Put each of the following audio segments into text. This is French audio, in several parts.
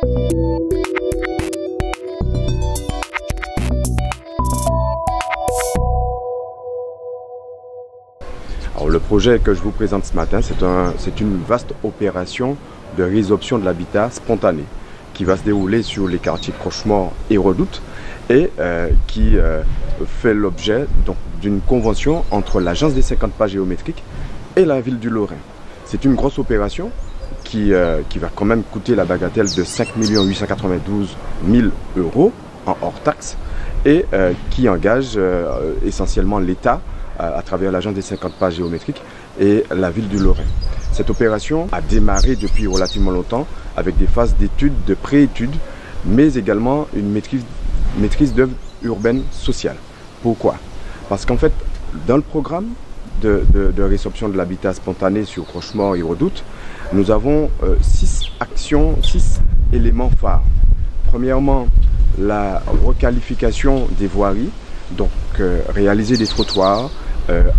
Alors, le projet que je vous présente ce matin, c'est une vaste opération de résorption de l'habitat spontané qui va se dérouler sur les quartiers Crochemort et Redoute et qui fait l'objet d'une convention entre l'Agence des 50 pas géométriques et la ville du Lorrain. C'est une grosse opération qui va quand même coûter la bagatelle de 5 892 000 € en hors taxe et qui engage essentiellement l'État à travers l'Agence des 50 pas géométriques et la ville du Lorrain. Cette opération a démarré depuis relativement longtemps avec des phases d'études, de pré-études, mais également une maîtrise d'œuvre urbaine sociale. Pourquoi? Parce qu'en fait, dans le programme de résorption de l'habitat spontané sur Crochemort et Redoute, nous avons 6 actions, 6 éléments phares. Premièrement, la requalification des voiries, donc réaliser des trottoirs,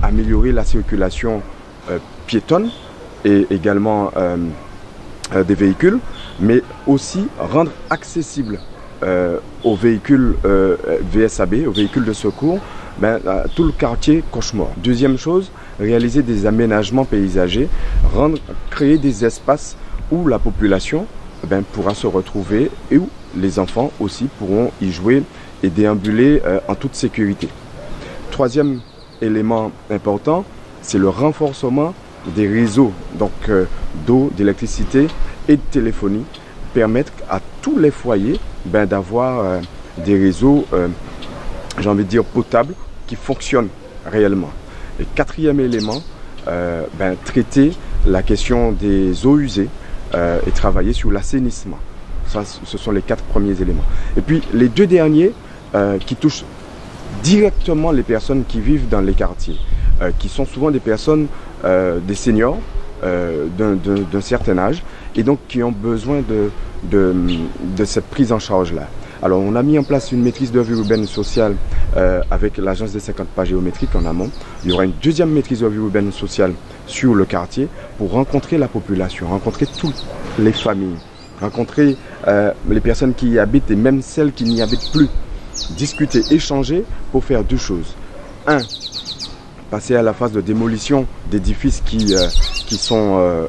améliorer la circulation piétonne et également des véhicules, mais aussi rendre accessible aux véhicules VSAB, aux véhicules de secours, tout le quartier Crochemort. Deuxième chose, réaliser des aménagements paysagers, créer des espaces où la population pourra se retrouver et où les enfants aussi pourront y jouer et déambuler en toute sécurité. Troisième élément important, c'est le renforcement des réseaux d'eau, d'électricité et de téléphonie, permettre à tous les foyers d'avoir des réseaux, j'ai envie de dire, potables qui fonctionnent réellement. Et quatrième élément, traiter la question des eaux usées et travailler sur l'assainissement. Ça, ce sont les 4 premiers éléments. Et puis les 2 derniers qui touchent directement les personnes qui vivent dans les quartiers, qui sont souvent des personnes, des seniors d'un certain âge et donc qui ont besoin de cette prise en charge-là. Alors on a mis en place une maîtrise d'œuvre urbaine sociale avec l'Agence des 50 pas géométriques en amont. Il y aura une deuxième maîtrise d'œuvre urbaine sociale sur le quartier pour rencontrer la population, rencontrer toutes les familles, rencontrer les personnes qui y habitent et même celles qui n'y habitent plus. Discuter, échanger pour faire 2 choses. 1. Passer à la phase de démolition d'édifices qui sont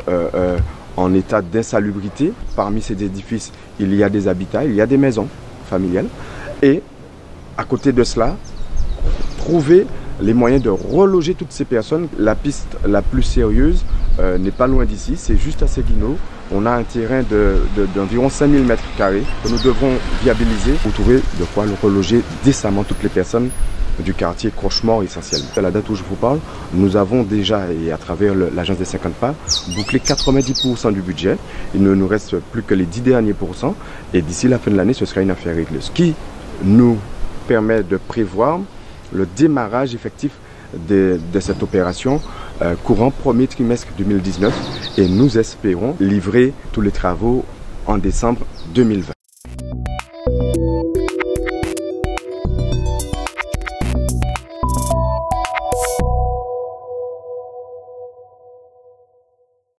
en état d'insalubrité. Parmi ces édifices, il y a des habitats, il y a des maisons familiales. Et à côté de cela, trouver les moyens de reloger toutes ces personnes. La piste la plus sérieuse n'est pas loin d'ici, c'est juste à Séguineau. On a un terrain d'environ 5000 m² que nous devons viabiliser pour trouver de quoi reloger décemment toutes les personnes du quartier Crochemort essentiellement. À la date où je vous parle, nous avons déjà, et à travers l'Agence des 50 pas, bouclé 90% du budget. Il ne nous reste plus que les 10 derniers pourcents et d'ici la fin de l'année, ce sera une affaire réglée. Ce qui nous permet de prévoir le démarrage effectif de cette opération courant premier trimestre 2019 et nous espérons livrer tous les travaux en décembre 2020.